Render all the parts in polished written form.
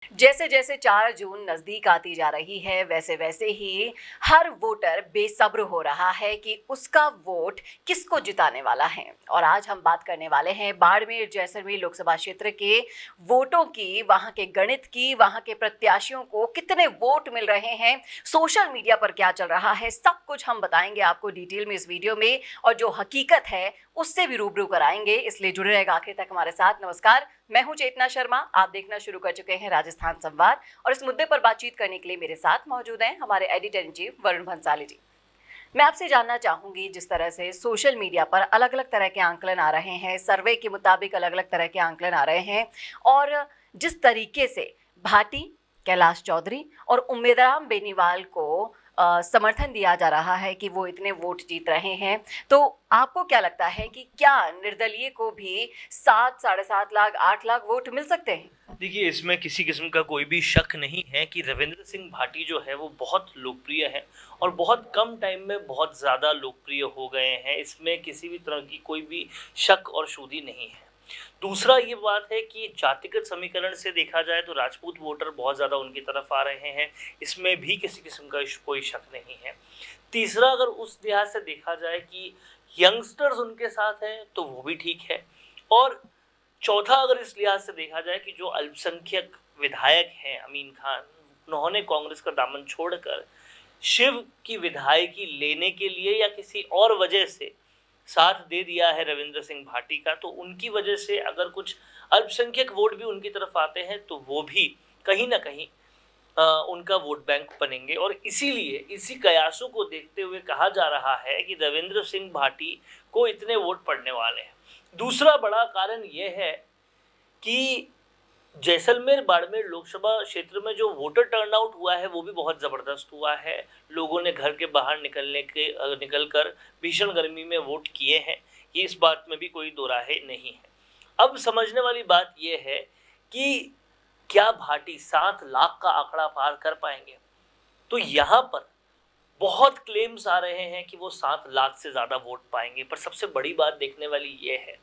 जैसे जैसे 4 जून नज़दीक आती जा रही है, वैसे वैसे ही हर वोटर बेसब्र हो रहा है कि उसका वोट किसको जिताने वाला है। और आज हम बात करने वाले हैं बाड़मेर जैसलमेर लोकसभा क्षेत्र के वोटों की, वहाँ के गणित की, वहाँ के प्रत्याशियों को कितने वोट मिल रहे हैं, सोशल मीडिया पर क्या चल रहा है, सब कुछ हम बताएंगे आपको डिटेल में इस वीडियो में। और जो हकीकत है उससे भी रूबरू कराएंगे, इसलिए जुड़े रहेगा आखिर तक हमारे साथ। नमस्कार, मैं हूं चेतना शर्मा, आप देखना शुरू कर चुके हैं राजस्थान संवाद। और इस मुद्दे पर बातचीत करने के लिए मेरे साथ मौजूद हैं हमारे editor in chief Varun Bhansali ji. मैं आपसे जानना चाहूंगी, जिस तरह से सोशल मीडिया पर अलग अलग तरह के आंकलन आ रहे हैं, सर्वे के मुताबिक अलग अलग तरह के आंकलन आ रहे हैं, और जिस तरीके से भाटी, कैलाश चौधरी और उम्मेदराम बेनीवाल को समर्थन दिया जा रहा है कि वो इतने वोट जीत रहे हैं, तो आपको क्या लगता है कि क्या निर्दलीय को भी 7, 7.5 लाख, 8 लाख वोट मिल सकते हैं? देखिए, इसमें किसी किस्म का कोई भी शक नहीं है कि रविंद्र सिंह भाटी जो है वो बहुत लोकप्रिय है और बहुत कम टाइम में बहुत ज़्यादा लोकप्रिय हो गए हैं। इसमें किसी भी तरह की कोई भी शक और शूदी नहीं है। दूसरा ये बात है कि जातिगत समीकरण से देखा जाए तो राजपूत वोटर बहुत ज़्यादा उनकी तरफ आ रहे हैं, इसमें भी किसी किस्म का कोई शक नहीं है। तीसरा, अगर उस लिहाज से देखा जाए कि यंगस्टर्स उनके साथ हैं तो वो भी ठीक है। और चौथा, अगर इस लिहाज से देखा जाए कि जो अल्पसंख्यक विधायक हैं अमीन खान, उन्होंने कांग्रेस का दामन छोड़कर शिव की विधायकी लेने के लिए या किसी और वजह से साथ दे दिया है रविंद्र सिंह भाटी का, तो उनकी वजह से अगर कुछ अल्पसंख्यक वोट भी उनकी तरफ आते हैं तो वो भी कहीं ना कहीं उनका वोट बैंक बनेंगे। और इसीलिए इसी कयासों को देखते हुए कहा जा रहा है कि रविंद्र सिंह भाटी को इतने वोट पड़ने वाले हैं। दूसरा बड़ा कारण यह है कि जैसलमेर बाड़मेर लोकसभा क्षेत्र में जो वोटर टर्नआउट हुआ है वो भी बहुत ज़बरदस्त हुआ है। लोगों ने घर के बाहर निकलकर भीषण गर्मी में वोट किए हैं, ये इस बात में भी कोई दो राहे नहीं है। अब समझने वाली बात यह है कि क्या भाटी 7 लाख का आंकड़ा पार कर पाएंगे। तो यहाँ पर बहुत क्लेम्स आ रहे हैं कि वो 7 लाख से ज़्यादा वोट पाएंगे, पर सबसे बड़ी बात देखने वाली ये है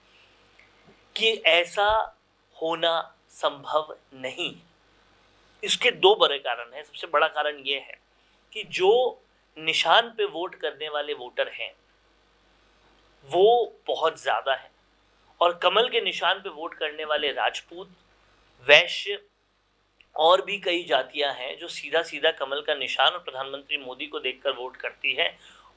कि ऐसा होना संभव नहीं। इसके दो बड़े कारण हैं। सबसे बड़ा कारण ये है कि जो निशान पे वोट करने वाले वोटर हैं वो बहुत ज़्यादा है, और कमल के निशान पे वोट करने वाले राजपूत, वैश्य और भी कई जातियां हैं जो सीधा सीधा कमल का निशान और प्रधानमंत्री मोदी को देखकर वोट करती है।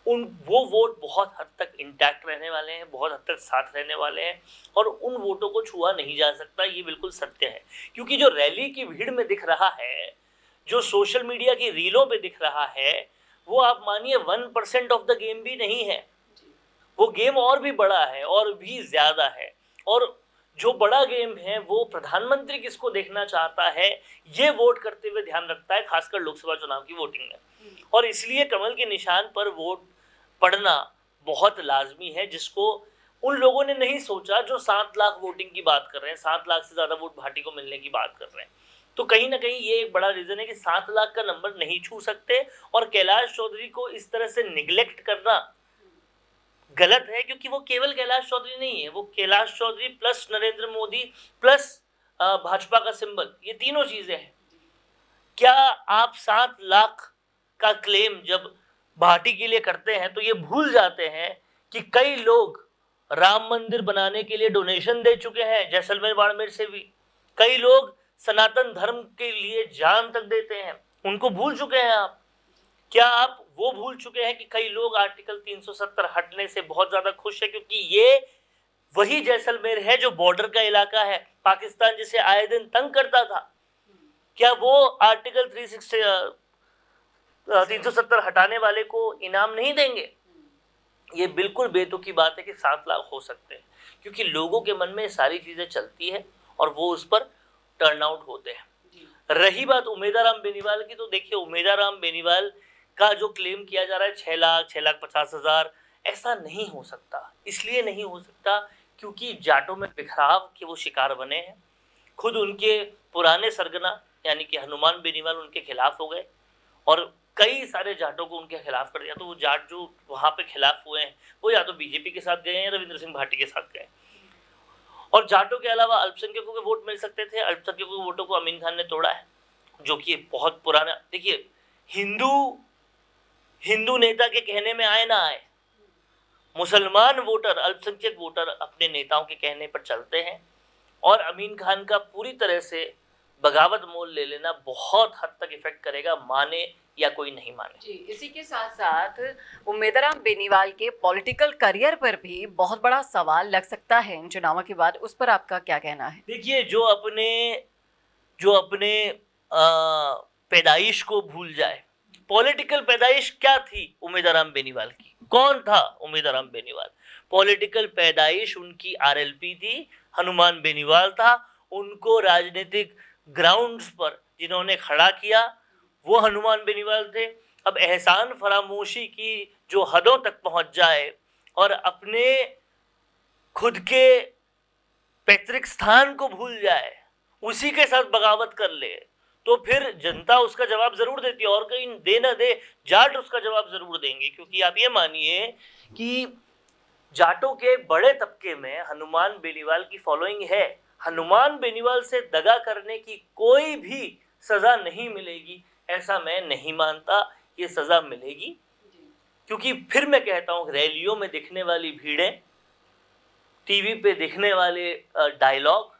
वो वोट बहुत हद तक इंटैक्ट रहने वाले हैं, बहुत हद तक साथ रहने वाले हैं, और उन वोटों को छुआ नहीं जा सकता, ये बिल्कुल सत्य है। क्योंकि जो रैली की भीड़ में दिख रहा है, जो सोशल मीडिया की रीलों पे दिख रहा है, वो आप मानिए 1% ऑफ द गेम भी नहीं है। वो गेम और भी बड़ा है और भी ज्यादा है। और जो बड़ा गेम है वो प्रधानमंत्री किसको देखना चाहता है, ये वोट करते हुए ध्यान रखता है, खासकर लोकसभा चुनाव की वोटिंग में। और इसलिए कमल के निशान पर वोट पड़ना बहुत लाजमी है, जिसको उन लोगों ने नहीं सोचा जो 7 लाख वोटिंग की बात कर रहे हैं, 7 लाख से ज्यादा वोट भाटी को मिलने की बात कर रहे हैं। तो कहीं ना कहीं ये एक बड़ा रीजन है कि 7 लाख का नंबर नहीं छू सकते। और कैलाश चौधरी को इस तरह से निगलेक्ट करना गलत है, क्योंकि वो केवल कैलाश चौधरी नहीं है, वो कैलाश चौधरी प्लस नरेंद्र मोदी प्लस भाजपा का सिंबल, ये तीनों चीजें हैं। क्या आप 7 लाख का क्लेम जब भाटी के लिए करते हैं तो ये भूल जाते हैं कि कई लोग राम मंदिर बनाने के लिए डोनेशन दे चुके हैं, जैसलमेर बाड़मेर से भी कई लोग सनातन धर्म के लिए जान तक देते हैं, उनको भूल चुके हैं आप? क्या आप वो भूल चुके हैं कि कई लोग आर्टिकल 370 हटने से बहुत ज्यादा खुश है, क्योंकि ये वही जैसलमेर है जो बॉर्डर का इलाका है, पाकिस्तान जिसे आए दिन तंग करता था। क्या वो आर्टिकल 370 हटाने वाले को इनाम नहीं देंगे? ये बिल्कुल बेतुकी बात है कि 7 लाख हो सकते हैं, क्योंकि लोगों के मन में सारी चीजें चलती है और वो उस पर टर्नआउट होते हैं। रही बात उमेदाराम बेनीवाल की, तो देखिए उमेदाराम बेनीवाल का जो क्लेम किया जा रहा है 6 लाख, 6,50,000, ऐसा नहीं हो सकता। इसलिए नहीं हो सकता क्योंकि जाटों में बिखराव के वो शिकार बने हैं। खुद उनके पुराने सरगना यानी कि हनुमान बेनीवाल उनके खिलाफ हो गए और कई सारे जाटों को उनके खिलाफ कर दिया। तो वो जाट जो वहां पे खिलाफ हुए हैं वो या तो बीजेपी के साथ गए हैं या रविंद्र सिंह भाटी के साथ गए। और जाटों के अलावा अल्पसंख्यकों के वोट मिल सकते थे, अल्पसंख्यकों के वोटों को अमीन खान ने तोड़ा है, जो कि बहुत पुराना। देखिए, हिंदू नेता के कहने में आए ना आए, मुसलमान वोटर, अल्पसंख्यक वोटर अपने नेताओं के कहने पर चलते हैं, और अमीन खान का पूरी तरह से बगावत मोल ले लेना बहुत हद तक इफेक्ट करेगा, माने या कोई नहीं माने। जी, इसी के साथ साथ उम्मेदराम बेनीवाल के पॉलिटिकल करियर पर भी बहुत बड़ा सवाल लग सकता है इन चुनावों के बाद, उस पर आपका क्या कहना है? देखिए, जो अपने पैदाइश को भूल जाए, पॉलिटिकल पैदाइश क्या थी उम्मेदराम बेनीवाल की, कौन था उम्मेदराम बेनीवाल? पॉलिटिकल पैदाइश उनकी आरएलपी थी, हनुमान बेनीवाल था। उनको राजनीतिक ग्राउंड्स पर जिन्होंने खड़ा किया वो हनुमान बेनीवाल थे। अब एहसान फरामोशी की जो हदों तक पहुंच जाए और अपने खुद के पैतृक स्थान को भूल जाए, उसी के साथ बगावत कर ले, तो फिर जनता उसका जवाब जरूर देती है, और कहीं दे ना दे, जाट उसका जवाब जरूर देंगे। क्योंकि आप ये मानिए कि जाटों के बड़े तबके में हनुमान बेनीवाल की फॉलोइंग है। हनुमान बेनीवाल से दगा करने की कोई भी सजा नहीं मिलेगी, ऐसा मैं नहीं मानता। ये सजा मिलेगी, क्योंकि फिर मैं कहता हूँ, रैलियों में दिखने वाली भीड़ें, टीवी पे दिखने वाले डायलॉग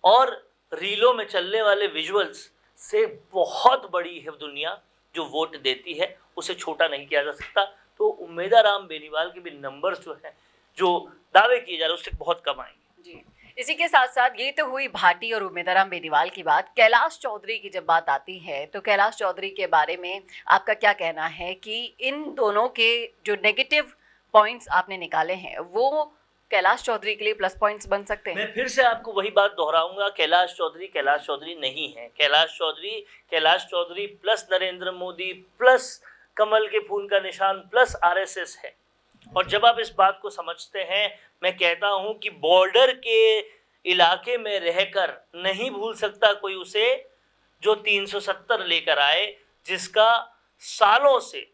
और रीलों में चलने वाले विजुअल्स से बहुत बड़ी है दुनिया जो वोट देती है, उसे छोटा नहीं किया जा सकता। तो उम्मेदराम बेनीवाल के भी नंबर्स जो हैं, जो दावे किए जा रहे हैं, उससे बहुत कम आएंगे। जी, इसी के साथ साथ ये तो हुई भाटी और उम्मेदराम बेनीवाल की बात। कैलाश चौधरी की जब बात आती है तो कैलाश चौधरी के बारे में आपका क्या कहना है कि इन दोनों के जो नेगेटिव पॉइंट्स आपने निकाले हैं वो कैलाश चौधरी के लिए प्लस पॉइंट्स बन सकते हैं? मैं फिर से आपको वही बात दोहराऊंगा, कैलाश चौधरी नहीं है। कैलाश चौधरी प्लस नरेंद्र मोदी प्लस कमल के फूल का निशान प्लस आरएसएस है। और जब आप इस बात को समझते हैं, मैं कहता हूं कि बॉर्डर के इलाके में रहकर नहीं भूल सकता कोई उसे, जो 370 लेकर आए, जिसका सालों से,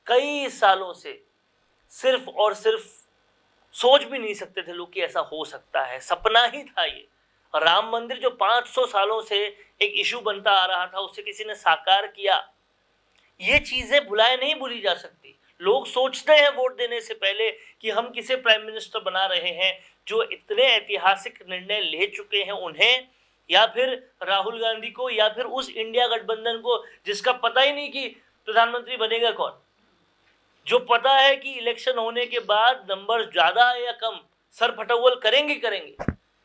कई सालों से सिर्फ और सिर्फ सोच भी नहीं सकते थे लोग कि ऐसा हो सकता है, सपना ही था ये। राम मंदिर जो 500 सालों से एक इशू बनता आ रहा था, उसे किसी ने साकार किया। ये चीजें भुलाए नहीं भूली जा सकती। लोग सोचते हैं वोट देने से पहले कि हम किसे प्राइम मिनिस्टर बना रहे हैं, जो इतने ऐतिहासिक निर्णय ले चुके हैं उन्हें, या फिर राहुल गांधी को, या फिर उस इंडिया गठबंधन को जिसका पता ही नहीं कि प्रधानमंत्री बनेगा कौन, जो पता है कि इलेक्शन होने के बाद नंबर ज्यादा है या कम, सर फटौल करेंगे,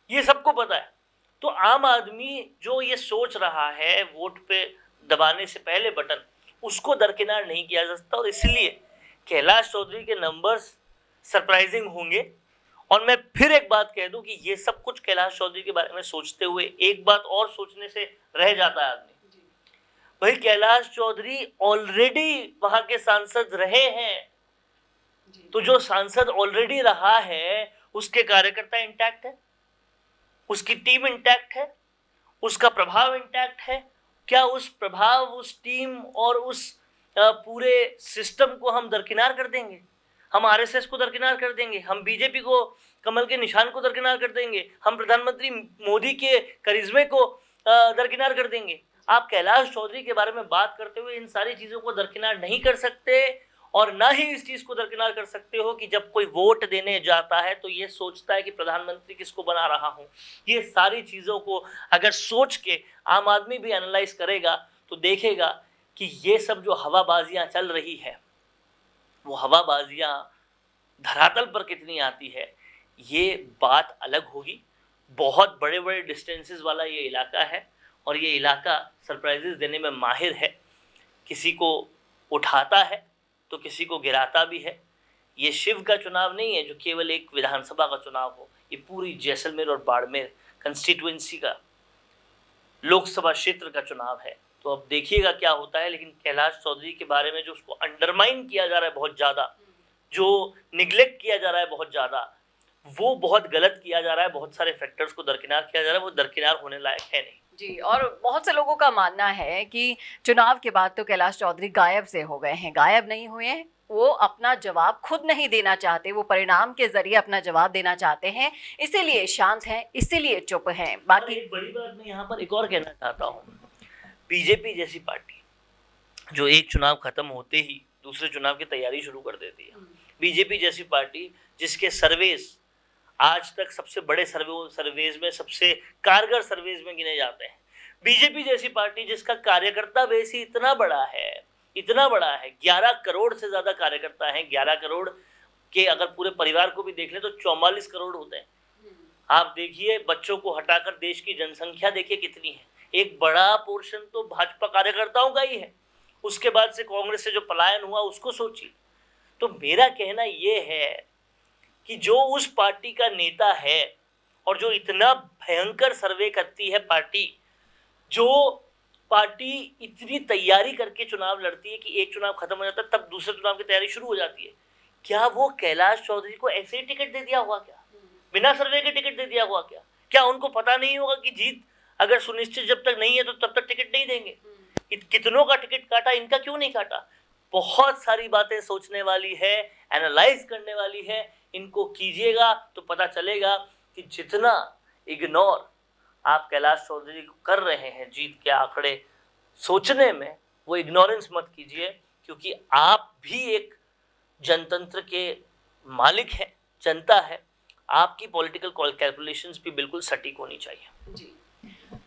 ये सबको पता है। तो आम आदमी जो ये सोच रहा है वोट पे दबाने से पहले बटन, उसको दरकिनार नहीं किया जा सकता। और इसलिए कैलाश चौधरी के नंबर्स सरप्राइजिंग होंगे। और मैं फिर एक बात कह दूं कि ये सब कुछ कैलाश चौधरी के बारे में सोचते हुए एक बात और सोचने से रह जाता है आदमी, भाई कैलाश चौधरी ऑलरेडी वहां के सांसद रहे हैं, तो जो सांसद ऑलरेडी रहा है उसके कार्यकर्ता इंटैक्ट है, उसकी टीम इंटैक्ट है, उसका प्रभाव इंटैक्ट है। क्या उस प्रभाव, उस टीम और उस पूरे सिस्टम को हम दरकिनार कर देंगे? हम आरएसएस को दरकिनार कर देंगे, हम बीजेपी को, कमल के निशान को दरकिनार कर देंगे, हम प्रधानमंत्री मोदी के करिश्मे को दरकिनार कर देंगे? आप कैलाश चौधरी के बारे में बात करते हुए इन सारी चीजों को दरकिनार नहीं कर सकते, और ना ही इस चीज को दरकिनार कर सकते हो कि जब कोई वोट देने जाता है तो ये सोचता है कि प्रधानमंत्री किसको बना रहा हूं। ये सारी चीजों को अगर सोच के आम आदमी भी एनालाइज करेगा तो देखेगा कि ये सब जो हवाबाजियां चल रही है, वो हवाबाजियां धरातल पर कितनी आती है, ये बात अलग होगी। बहुत बड़े बड़े डिस्टेंसेस वाला ये इलाका है, और ये इलाका सरप्राइजेस देने में माहिर है। किसी को उठाता है तो किसी को गिराता भी है। ये शिव का चुनाव नहीं है जो केवल एक विधानसभा का चुनाव हो, ये पूरी जैसलमेर और बाड़मेर कंस्टिट्यूएंसी का, लोकसभा क्षेत्र का चुनाव है। तो अब देखिएगा क्या होता है। लेकिन कैलाश चौधरी के बारे में जो उसको अंडरमाइन किया जा रहा है बहुत ज़्यादा, जो निगलेक्ट किया जा रहा है बहुत ज़्यादा, वो बहुत गलत किया जा रहा है। बहुत सारे फैक्टर्स को दरकिनार किया जा रहा है, वो दरकिनार होने लायक है नहीं। जी, और बहुत से लोगों का मानना है कि चुनाव के बाद तो कैलाश चौधरी गायब से हो गए हैं। गायब नहीं हुए हैं, वो अपना जवाब खुद नहीं देना चाहते, वो परिणाम के जरिए अपना जवाब देना चाहते हैं, इसीलिए शांत हैं, इसीलिए चुप हैं। और बाकी एक बड़ी बात मैं यहाँ पर एक और कहना चाहता हूँ, बीजेपी जैसी पार्टी जो एक चुनाव खत्म होते ही दूसरे चुनाव की तैयारी शुरू कर देती है, बीजेपी जैसी पार्टी जिसके सर्वेज आज तक सबसे बड़े सर्वेज में, सबसे कारगर सर्वेज में गिने जाते हैं, बीजेपी जैसी पार्टी जिसका कार्यकर्ता बेस ही इतना बड़ा है, 11 करोड़ से ज्यादा कार्यकर्ता हैं, 11 करोड़ के अगर पूरे परिवार को भी देख लें तो 44 करोड़ होते हैं। आप देखिए, बच्चों को हटाकर देश की जनसंख्या देखिए कितनी है, एक बड़ा पोर्शन तो भाजपा कार्यकर्ताओं का ही है। उसके बाद से कांग्रेस से जो पलायन हुआ उसको सोचिए। तो मेरा कहना ये है कि जो उस पार्टी का नेता है और जो इतना भयंकर सर्वे करती है पार्टी, जो पार्टी इतनी तैयारी करके चुनाव लड़ती है कि एक चुनाव खत्म हो जाता है तब दूसरे चुनाव की तैयारी शुरू हो जाती है, क्या वो कैलाश चौधरी को ऐसे ही टिकट दे दिया हुआ क्या? बिना सर्वे के टिकट दे दिया हुआ क्या? क्या उनको पता नहीं होगा कि जीत अगर सुनिश्चित जब तक नहीं है तो तब तक टिकट नहीं देंगे? कितनों का टिकट काटा, इनका क्यों नहीं काटा? बहुत सारी बातें सोचने वाली है, एनालाइज करने वाली है। इनको कीजिएगा तो पता चलेगा कि जितना इग्नोर आप कैलाश चौधरी को कर रहे हैं जीत के आंकड़े सोचने में, वो इग्नोरेंस मत कीजिए, क्योंकि आप भी एक जनतंत्र के मालिक हैं, जनता है। आपकी पॉलिटिकल कैलकुलेशंस भी बिल्कुल सटीक होनी चाहिए जी।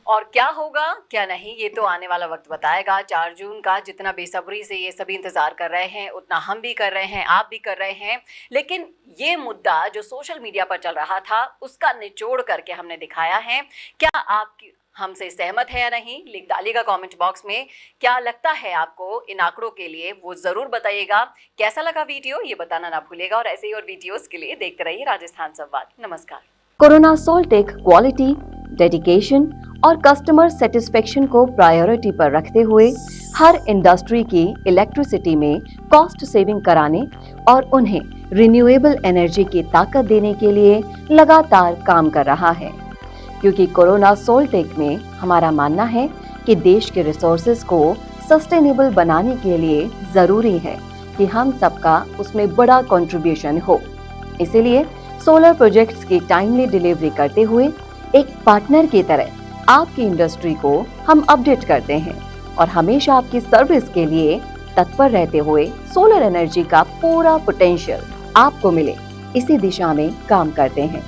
और क्या होगा क्या नहीं, ये तो आने वाला वक्त बताएगा। 4 जून का जितना बेसब्री से ये सभी इंतजार कर रहे हैं, उतना हम भी कर रहे हैं, आप भी कर रहे हैं। लेकिन ये मुद्दा जो सोशल मीडिया पर चल रहा था, उसका निचोड़ करके हमने दिखाया है। क्या आप हमसे सहमत है या नहीं, लिख डालिएगा कमेंट बॉक्स में। क्या लगता है आपको इन आंकड़ों के लिए, वो ज़रूर बताइएगा। कैसा लगा वीडियो ये बताना ना भूलिएगा, और ऐसे ही और वीडियोस के लिए देखते रहिए राजस्थान संवाद। नमस्कार। कोरोना सोल्टेक क्वालिटी, डेडिकेशन और कस्टमर सेटिस्फेक्शन को प्रायोरिटी पर रखते हुए हर इंडस्ट्री की इलेक्ट्रिसिटी में कॉस्ट सेविंग कराने और उन्हें रिन्यूएबल एनर्जी की ताकत देने के लिए लगातार काम कर रहा है। क्योंकि कोरोना सोल्टेक में हमारा मानना है कि देश के रिसोर्सेज को सस्टेनेबल बनाने के लिए जरूरी है कि हम सबका उसमें बड़ा कंट्रीब्यूशन हो। इसीलिए सोलर प्रोजेक्ट्स की टाइमली डिलीवरी करते हुए एक पार्टनर की तरह आपकी इंडस्ट्री को हम अपडेट करते हैं और हमेशा आपकी सर्विस के लिए तत्पर रहते हुए सोलर एनर्जी का पूरा पोटेंशियल आपको मिले, इसी दिशा में काम करते हैं।